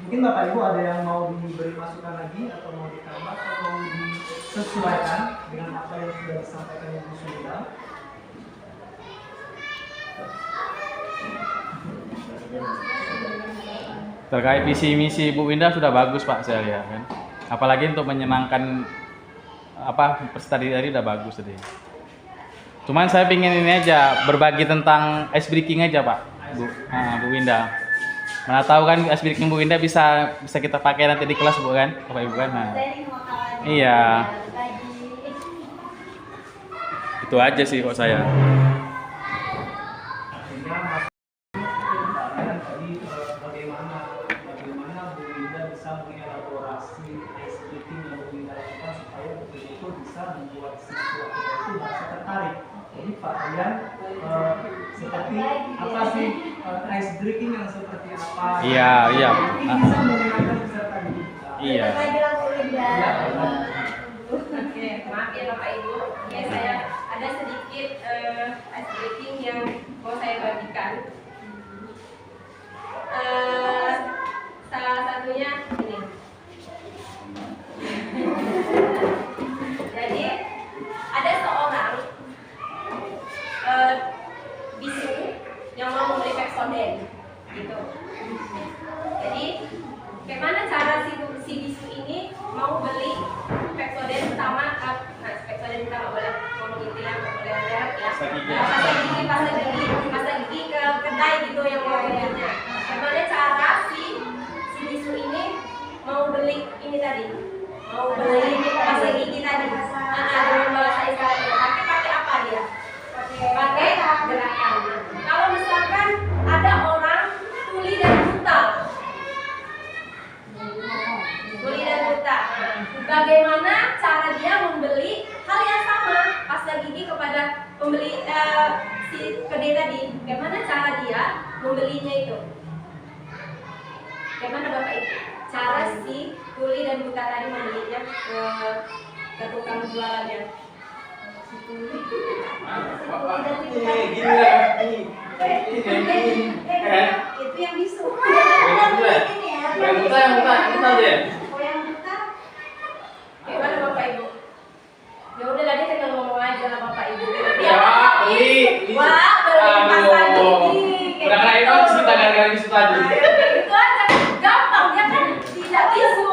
Mungkin Bapak Ibu ada yang mau diberi masukan lagi atau mau ditambah atau mau disesuaikan dengan apa yang sudah disampaikan Ibu Sulinda. Terkait visi misi Bu Winda sudah bagus Pak, saya lihat kan. Apalagi untuk menyenangkan peserta tadi udah bagus tadi. Cuman saya pingin ini aja, berbagi tentang ice breaking aja Pak, Bu Winda. Mana tahu kan ice breaking Bu Winda bisa kita pakai nanti di kelas Bu kan, Bapak Ibu kan. Nah. Iya. Itu aja sih kok saya. Bagaimana Bu Winda bisa mengelaborasi ice breaking yang Bu Winda lakukan supaya betul-betul bisa membuat siswa kita itu merasa tertarik. Jadi Pak Rian seperti apa sih ice breaking yang seperti apa? Iya. Ini bisa menggunakan peserta didik. Iya. Oke, maaf ya Bapak Ibu. Ya, saya ada sedikit ice breaking yang mau saya bagikan. Salah satunya ini. Jadi ada seorang bisu yang mau membeli Pepsodent, gitu. Jadi bagaimana cara si bisu ini mau beli Pepsodent pertama? Pepsodent kita nggak boleh ngomong itu ya, nggak boleh merek ya. Pasta gigi ke kedai gitu yang mau belinya. Bagaimana cara si bisu ini mau beli ini tadi? Mau beli pasta gigi tadi? Dengan bahasa isyarat. Tapi pakai apa dia? Pakai gerakan. Kalau misalkan ada orang tuli dan membelinya itu? Bagaimana Bapak Ibu? Cara si Tuli dan Buta tadi membelinya ke tukang jualannya. Si Tuli Itu yang bisu. Yang buta deh. Oh, yang buta. Bagaimana Bapak Ibu? Ya udah tadi tinggal ngomong aja lah Bapak Ibu. Ya, beli. Wah, beli pasang gigi. Udah kayak itu cerita gara-gara bisu tadi. Itu aja gampang, dia kan tidak bisu.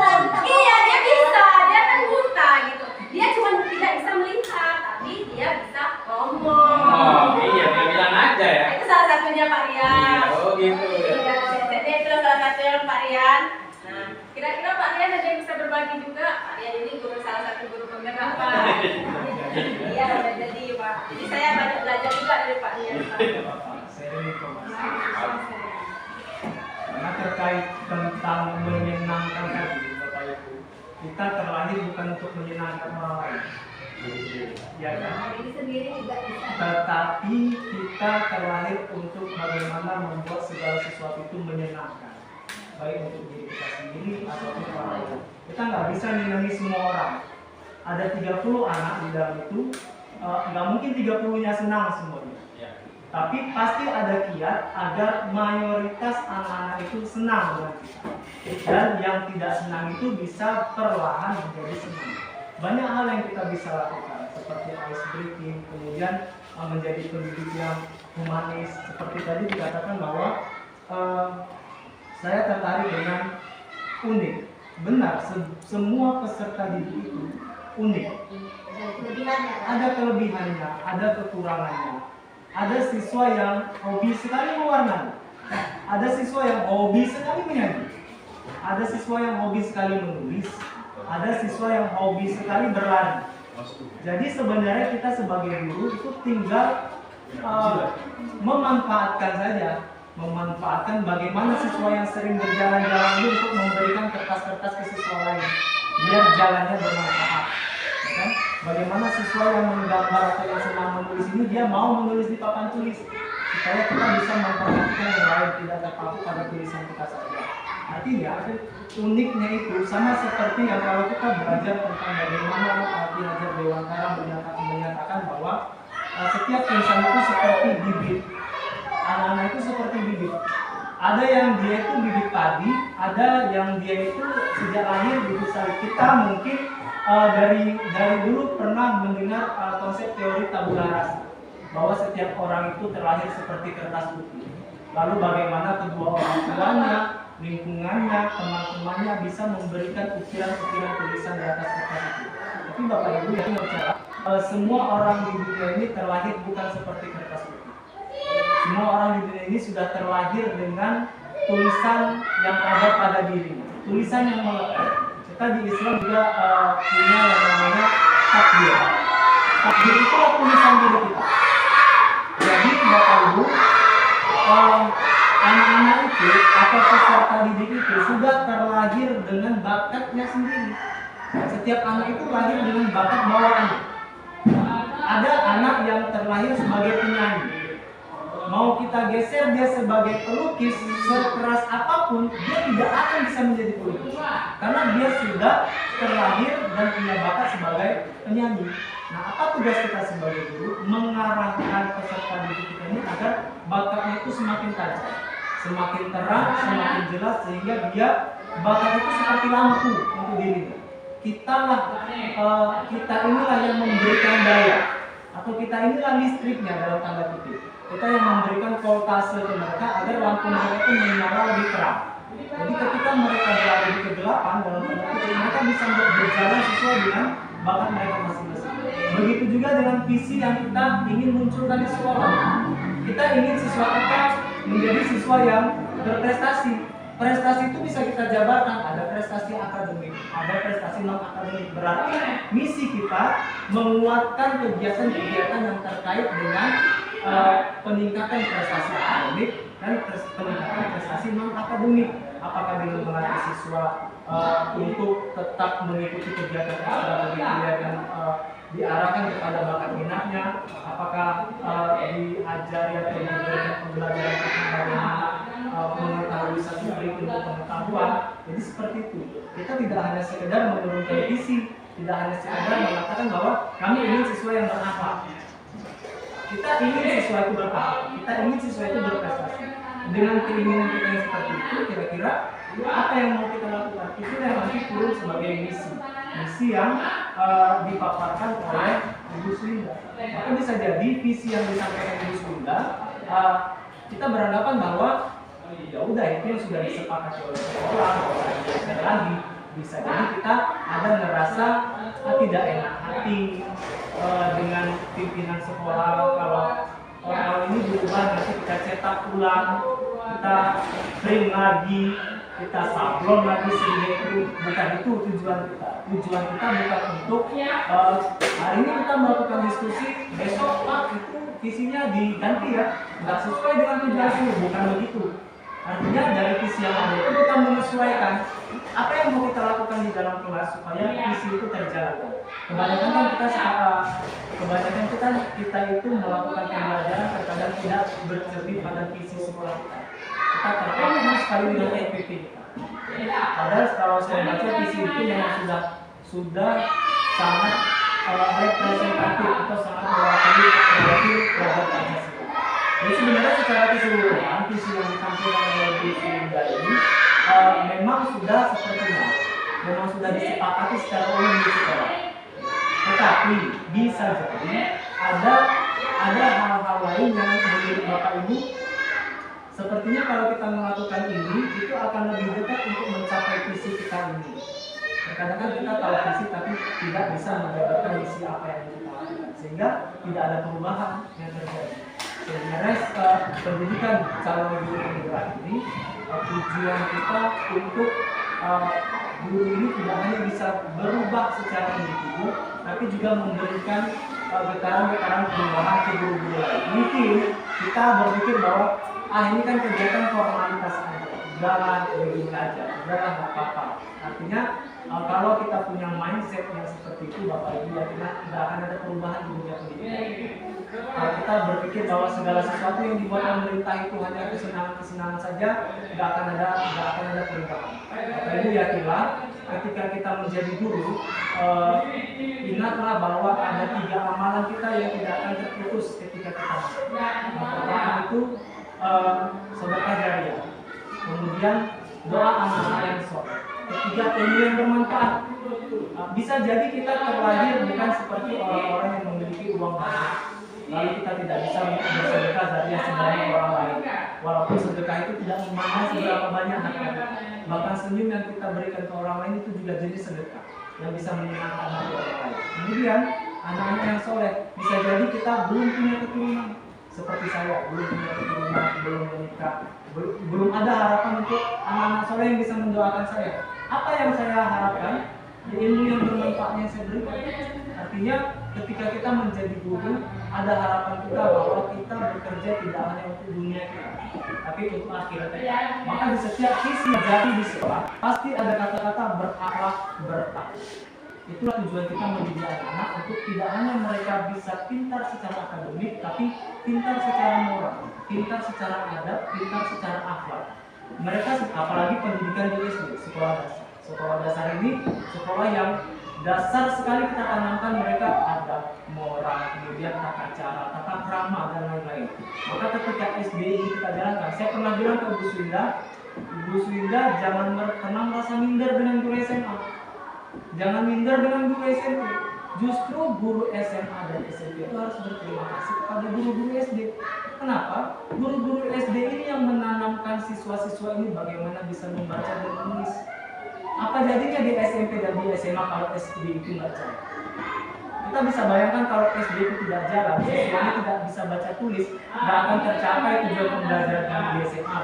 Iya, dia bisa, dia kan buta gitu. Dia cuma tidak bisa melihat, tapi dia bisa ngomong. Oh, iya, dia bilang aja ya. Itu salah satunya Pak Rian. Oh, gitu ya. Iya, jadi itu salah satunya Pak Rian. Nah, kira-kira Pak Rian ada yang bisa berbagi juga? Pak Rian ini guru salah satu guru penggerak Pak. Iya, udah jadi Pak. Jadi saya banyak belajar juga dari Pak Rian. Saya ini informasi. Karena terkait tentang menyenangkan tadi, Bapak Ibu, kita terlahir bukan untuk menyenangkan orang lain, ya kan? Diri sendiri juga bisa. Tetapi kita terlahir untuk bagaimana membuat segala sesuatu itu menyenangkan, baik untuk diri kita sendiri ataupun orang lain. Kita nggak bisa nyenangi semua orang. Ada 30 anak di dalam itu, nggak mungkin 30-nya senang semuanya. Tapi pasti ada kiat agar mayoritas anak-anak itu senang dengan kita. Dan yang tidak senang itu bisa perlahan menjadi senang. Banyak hal yang kita bisa lakukan, seperti ice breaking, kemudian menjadi pendidik yang humanis. Seperti tadi dikatakan bahwa saya tertarik dengan unik. Benar, semua peserta didik itu unik. Ada kelebihannya, ada kekurangannya. Ada siswa yang hobi sekali mewarnai, ada siswa yang hobi sekali menyanyi, ada siswa yang hobi sekali menulis, ada siswa yang hobi sekali berlari. Jadi sebenarnya kita sebagai guru itu tinggal memanfaatkan saja, memanfaatkan bagaimana siswa yang sering berjalan-jalan itu untuk memberikan kertas-kertas ke siswa lain, biar jalannya bermanfaat. Kan? Bagaimana siswa yang menggambar atau yang senang menulis ini dia mau menulis di papan tulis supaya kita bisa memperhatikan yang lain, tidak terpaku pada tulisan kita saja. Artinya uniknya itu sama seperti yang kalau kita belajar tentang bagaimana Ki Hajar Dewantara menyatakan bahwa setiap insan itu seperti bibit, anak-anak itu seperti bibit. Ada yang dia itu bibit padi, ada yang dia itu sejak lahir bibit sawit. Kita mungkin dari dulu pernah mendengar konsep teori tabula rasa, bahwa setiap orang itu terlahir seperti kertas putih. Lalu bagaimana kedua orang tuanya, lingkungannya, teman-temannya bisa memberikan ukiran-ukiran tulisan di atas kertas itu. Tapi Bapak Ibu yang bicara, semua orang di dunia ini terlahir bukan seperti kertas putih. Semua orang di dunia ini sudah terlahir dengan tulisan yang ada pada dirinya, tulisan yang melekat. Kita di Islam juga punya yang namanya takdir. Takdir itu tulisan diri kita. Jadi Bapak Ibu, anak-anak itu atau peserta didik itu sudah terlahir dengan bakatnya sendiri. Setiap anak itu lahir dengan bakat bawaannya. Ada anak yang terlahir sebagai penyanyi. Mau kita geser dia sebagai pelukis, sekeras apapun dia tidak akan bisa menjadi pelukis karena dia sudah terlahir dan punya bakat sebagai penyanyi. Nah, apa tugas kita sebagai guru? Mengarahkan peserta didik kita ini agar bakatnya itu semakin tajam, semakin terang, semakin jelas, sehingga dia bakat itu seperti lampu untuk dirinya. Kita inilah yang memberikan daya, atau kita inilah listriknya dalam tanda kutip. Kita yang memberikan voltase ke mereka agar lampu mereka itu menyala lebih terang. Jadi ketika mereka berada di kegelapan dalam tanda kutip, mereka bisa berjalan sesuai dengan bakat mereka masing-masing. Begitu juga dengan visi yang kita ingin munculkan di sekolah. Kita ingin siswa kita menjadi siswa yang berprestasi. Prestasi itu bisa kita jabarkan, ada prestasi akademik, ada prestasi non-akademik. Berarti misi kita menguatkan kegiatan-kegiatan yang terkait dengan peningkatan prestasi akademik dan peningkatan prestasi non-akademik. Apakah dengan melatih siswa untuk tetap mengikuti kegiatan ekstrakurikuler dan diarahkan kepada bakat minatnya, apakah diajari atau diberikan pembelajaran tentang bagaimana mengetahui satu ilmu pengetahuan. Jadi seperti itu. Kita tidak hanya sekedar menurunkan visi, tidak hanya sekedar mengatakan bahwa kami ingin siswa yang berakhlak. Kita ingin siswa itu berakhlak, kita ingin siswa itu berprestasi. Dengan keinginan kita yang seperti itu, kira-kira apa yang mau kita lakukan? Itu yang nanti turun sebagai misi yang dipaparkan oleh Ibu Swinda. Maka bisa jadi visi yang disampaikan Ibu Swinda, kita beranggapan bahwa ya udah itu yang sudah disepakati oleh sekolah, lagi bisa jadi kita ada ngerasa tidak enak hati dengan pimpinan sekolah kalau ini berubah nanti kita cetak ulang, kita print lagi, kita sablon lagi, sehingga itu bukan itu tujuan kita. Tujuan kita bukan untuk hari ini kita melakukan diskusi, besok Pak itu visinya diganti ya, nggak sesuai dengan tujuan ini, bukan begitu. Artinya dari visi yang ada itu kita menyesuaikan apa yang mau kita lakukan di dalam kelas supaya visi itu terjalankan. Kebanyakan kita itu melakukan pembelajaran terkadang tidak bercermin pada visi sekolah kita. Kita terpaku sekali dengan EPP kita. Padahal kalau saya baca visi itu memang sudah sangat representatif atau sangat mewakili program Pancasila. Jadi sebenarnya secara keseluruhan visi yang ditampilkan oleh Bu Swinda ini memang sudah sepertinya memang sudah disepakati secara umum di sekolah. Tetapi bisa jadi ada hal-hal lain yang menurut Bapak Ibu sepertinya kalau kita melakukan ini itu akan lebih dekat untuk mencapai visi kita ini. Terkadang kita tahu visi tapi tidak bisa menggambarkan visi apa yang kita lakukan sehingga tidak ada perubahan yang terjadi. Sebenarnya pendidikan calon guru penggerak ini tujuan kita untuk guru ini tidak hanya bisa berubah secara individu, tapi juga memberikan getaran-getaran perubahan ke guru-guru lain. Mungkin kita berpikir bahwa ini kan kegiatan formalitas saja, udahlah begini aja, udahlah nggak apa-apa. Artinya kalau kita punya mindset yang seperti itu, Bapak Ibu yakinlah tidak akan ada perubahan di dunia pendidikan. Kalau kita berpikir bahwa segala sesuatu yang dibuat pemerintah itu hanya kesenangan-kesenangan saja, tidak akan ada perubahan. Bapak Ibu yakinlah ketika kita menjadi guru, ingatlah bahwa ada 3 amalan kita yang tidak akan terputus ketika kita mati. Yang pertama itu sedekah jariah, kemudian doa anak-anak yang soleh, ketiga ilmu yang bermanfaat. Bisa jadi kita terlahir bukan seperti orang-orang yang memiliki uang banyak, lalu kita tidak bisa bersedekah jariah sebanyak orang lain, walaupun sedekah itu tidak memandang seberapa banyak harganya. Bahkan senyum yang kita berikan ke orang lain itu juga jadi sedekah yang bisa menyenangkan hati orang lain. Kemudian anak-anak yang soleh, bisa jadi kita belum punya keturunan seperti saya, belum punya keturunan, belum menikah, belum ada harapan untuk anak-anak soleh yang bisa mendoakan saya. Apa yang saya harapkan? Ilmu yang bermanfaat yang saya berikan. Artinya ketika kita menjadi guru, ada harapan kita bahwa kita bekerja tidak hanya untuk dunia kita, tapi untuk akhirat kita. Maka di setiap visi jadi di sekolah pasti ada kata-kata berakhlak, bertakwa. Itulah tujuan kita mendidik anak-anak untuk tidak hanya mereka bisa pintar secara akademik, tapi pintar secara moral, pintar secara adab, pintar secara akhlak. Mereka apalagi pendidikan di SD, sekolah dasar. Sekolah dasar ini sekolah yang dasar sekali kita tanamkan mereka adab, moral, kemudian tata cara, tata krama dan lain-lain. Maka ketika SD ini kita jalankan, saya pernah bilang ke Ibu Swinda jangan tenang rasa minder dengan guru SMA. Jangan minder dengan guru SMP. Justru guru SMA dan SMP itu harus berterima kasih kepada guru-guru SD. Kenapa? Guru-guru SD ini yang menanamkan siswa-siswa ini bagaimana bisa membaca dan menulis. Apa jadinya di SMP dan di SMA kalau SD itu nggak jalan? Kita bisa bayangkan kalau SD itu tidak jalan, siswanya tidak bisa baca tulis, nggak akan tercapai tujuan pembelajaran di SMA.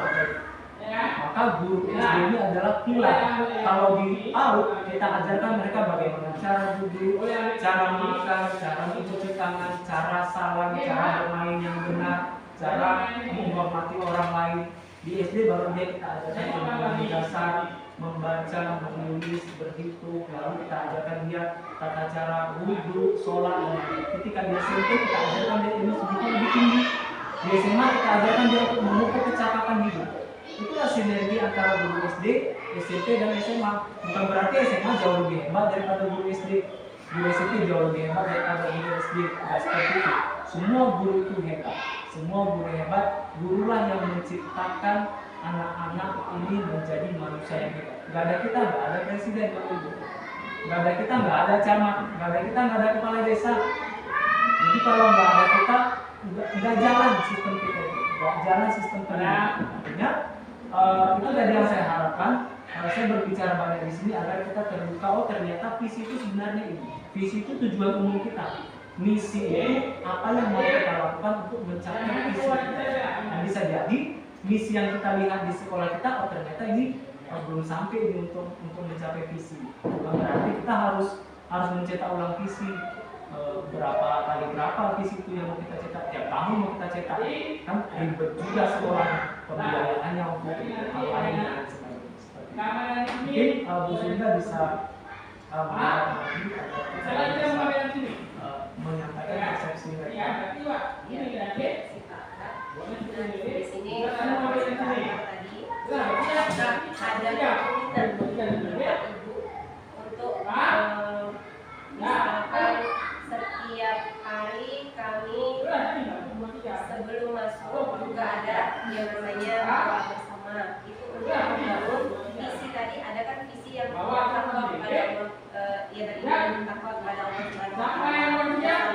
Maka guru SD ini adalah pilar. Kalau di PAUD kita ajarkan mereka bagaimana cara duduk, cara makan, cara mencuci tangan, cara salam, cara bermain yang benar, cara menghormati orang lain. Di SD baru dia kita ajarkan ilmu dasar, membaca, menulis, berhitung, lalu kita ajarkan dia tata cara wudhu, sholat, dan ketika dia SMP kita ajarkan dia ilmu sedikit lebih tinggi. Di SMA kita ajarkan dia untuk mengukur kecakapan hidup. Itulah sinergi antara guru SD, SMP, dan SMA. Bukan berarti SMA jauh lebih hebat daripada guru SD, guru SMP jauh lebih hebat daripada guru SD. Tidak seperti itu. Semua guru itu hebat. Semua guru hebat. Gurulah yang menciptakan anak-anak ini menjadi manusia yang hebat. Gak ada kita, gak ada presiden, gak ada kita, gak ada camat, gak ada kita, gak ada kepala desa. Jadi kalau gak ada kita, gak jalan sistem kita, gak jalan sistem pendidikan. Artinya itu tadi yang saya harapkan. Saya berbicara banyak di sini agar kita terbuka. Oh ternyata visi itu sebenarnya ini. Visi itu tujuan umum kita. Misi itu apa yang mau kita lakukan untuk mencapai visi kita. Nah, bisa jadi misi yang kita lihat di sekolah kita, oh ternyata ini belum sampai ini untuk mencapai visi. Berarti kita harus mencetak ulang visi. Berapa visi itu yang mau kita cetak, tiap tahun mau kita cetak, kan ribet juga sekolah pembiayaannya untuk hal lain dan sebagainya. Mungkin Bu Sunda bisa menyampaikan persepsi mereka. Di sini tadi ada komitmen ibu untuk misalkan setiap hari kami sebelum masuk juga ada yang namanya doa bersama. Itu untuk membangun visi tadi. Ada kan visi yang takwa kepada Allah, ya beriman dan takwa kepada Allah Subhanahu wa Ta'ala.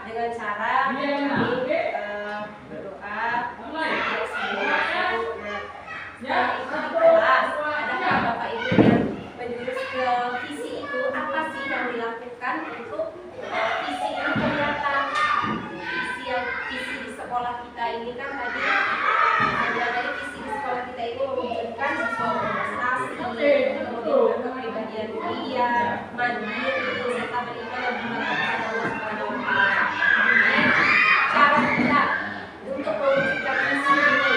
Dengan cara kami berdoa setiap sebelum masuk. Nah, setelah itu dikelas, adakah Bapak Ibu yang menjurus ke visi itu, apa sih yang dilakukan untuk visi ini kelihatan? Visi di sekolah kita ini kan tadi visi di sekolah kita ini mewujudkan siswa berprestasi, kemudian kepribadian mulia, mandiri, serta beriman dan bertakwa kepada Allah Subhanahu wa Ta'ala. Cara kita untuk mewujudkan visi ini,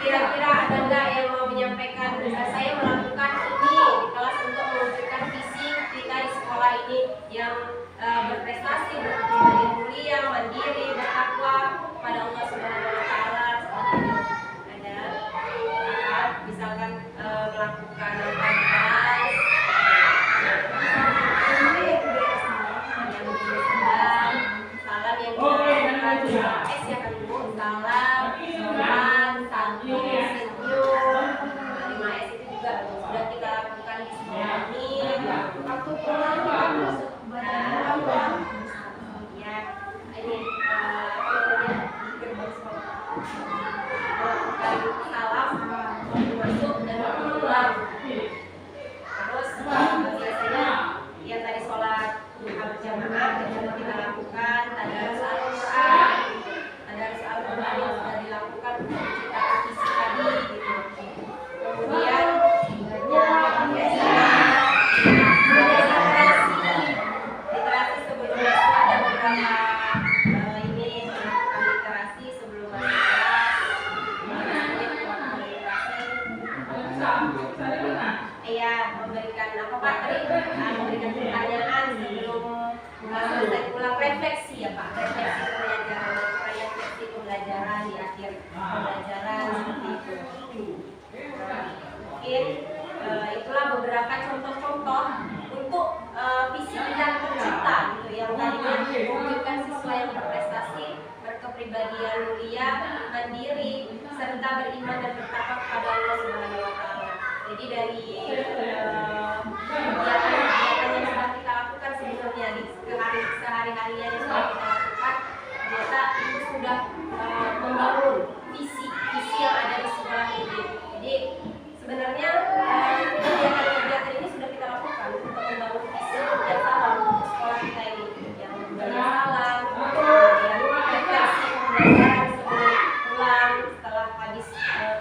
kira-kira ada nggak yang mau menyampaikan? Saya melakukan ini di kelas untuk mewujudkan visi kita di sekolah ini yang berprestasi, berkepribadian mulia, mandiri, bertakwa pada Allah Subhanahu wa Ta'ala. Ada misalkan melakukan apa di kelas, salam yang kita S ya kan Bu, salam, sopan, santun, senyum. 5S itu juga sudah kita lakukan di sekolah ini. Waktu pulang kita masuk barang ya ini di gerbang sekolah melakukan salam masuk dan pulang. Terus biasanya yang tadi sholat berjamaah kita lakukan, tadarus Al-Quran yang sudah dilakukan untuk menciptakan visi tadi gitu. Kemudian literasi sebelum masuk ada beberapa ini melakukan literasi sebelum masuk kelas. Iya, memberikan apa Pak tadi? Memberikan pertanyaan sebelum selesai pulang, refleksi ya Pak, refleksi pembelajaran di akhir pembelajaran seperti itu. Mungkin itulah beberapa contoh-contoh untuk visi bidang tercipta gitu yang tadinya mewujudkan siswa yang berprestasi, berkepribadian mulia, mandiri, serta beriman dan bertakwa kepada Allah Subhanahu wa Ta'ala. Jadi dari kegiatan-kegiatan yang sudah kita lakukan sebenarnya di sehari-harinya yang sudah kita lakukan, ternyata itu sudah membangun visi yang ada di sekolah ini. Jadi sebenarnya kegiatan-kegiatan ini sudah kita lakukan untuk membangun visi yang sama untuk sekolah kita ini, yang budaya salam, kemudian refleksi pembelajaran sebelum pulang, setelah habis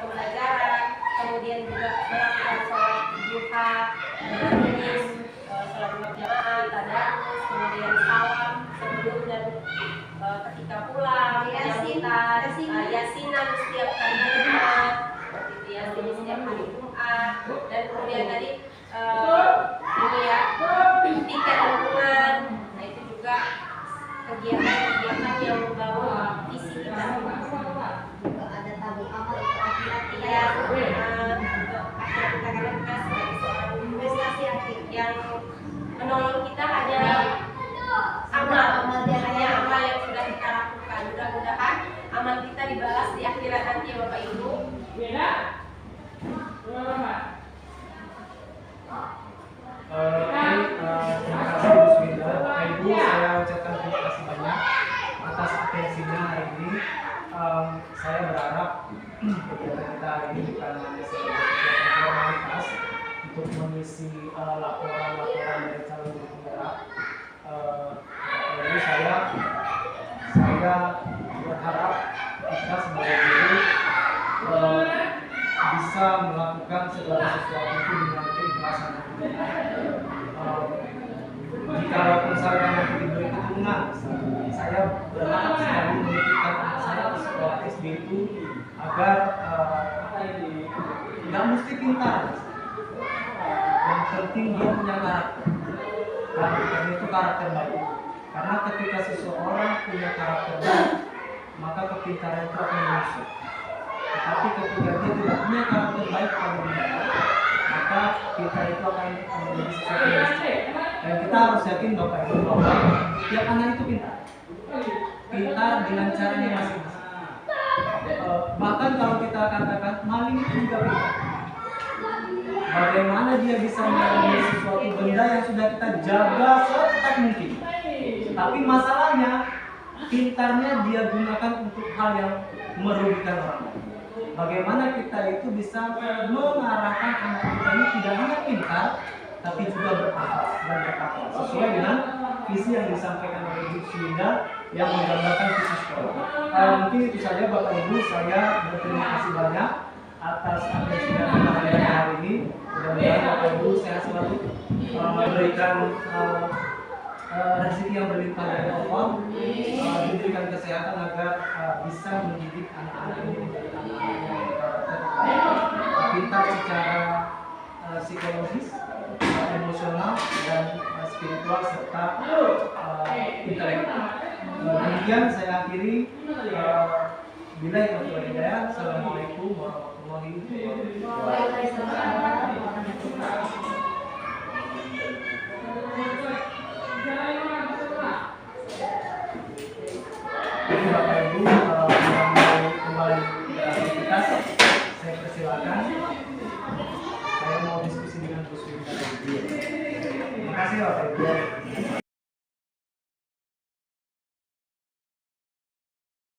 pembelajaran, kemudian juga melakukan sholat duha, menangis, sholat berjamaah, tadarus, kemudian salam sebelum dan ketika pulang, yasinan setiap kali mengisi laporan-laporan dari calon guru penggerak. Jadi saya berharap kita sebagai guru bisa melakukan segala sesuatu itu dengan keikhlasan. Jika saya nanti diberi keturunan, saya berharap selalu menitipkan anak saya di sekolah SD itu agar nggak mesti pintar, yang penting dia punya karakter. Dan itu karakter baik. Karena ketika seseorang punya karakter baik, maka kepintaran itu akan muncul. Tetapi ketika dia tidak punya karakter baik pada dirinya, maka pintar itu akan menjadi sesuatu yang miskin. Dan kita harus yakin Bapak Ibu bahwa tiap anak itu pintar dengan caranya masing-masing. Bahkan kalau kita katakan maling itu juga pintar. Bagaimana dia bisa mengambil sesuatu benda yang sudah kita jaga seketat mungkin. Tapi masalahnya pintarnya dia gunakan untuk hal yang merugikan orang lain. Bagaimana kita itu bisa mengarahkan anak kita ini tidak hanya pintar, tapi juga berakal dan bertakwa sesuai dengan visi yang disampaikan oleh Bu Swinda yang menggambarkan visi sekolah. Mungkin itu saja Bapak Ibu, saya berterima kasih banyak atas apa yang sudah kita hadirkan hari ini. Mudah-mudahan Bapak Ibu sehat selalu, memberikan rezeki yang berlimpah dari Allah, diberikan kesehatan agar bisa mendidik anak-anak ini menjadi anak-anak yang berkarakter, pintar secara psikologis, emosional dan spiritual serta intelektual. Demikian saya akhiri. Bila yang berhidayah. Assalamualaikum warahmatullahi wabarakatuh. Bapak Ibu yang mau kembali beraktivitas, saya persilakan. Saya mau diskusi dengan Bu Swinda. Terima kasih Bapak Ibu.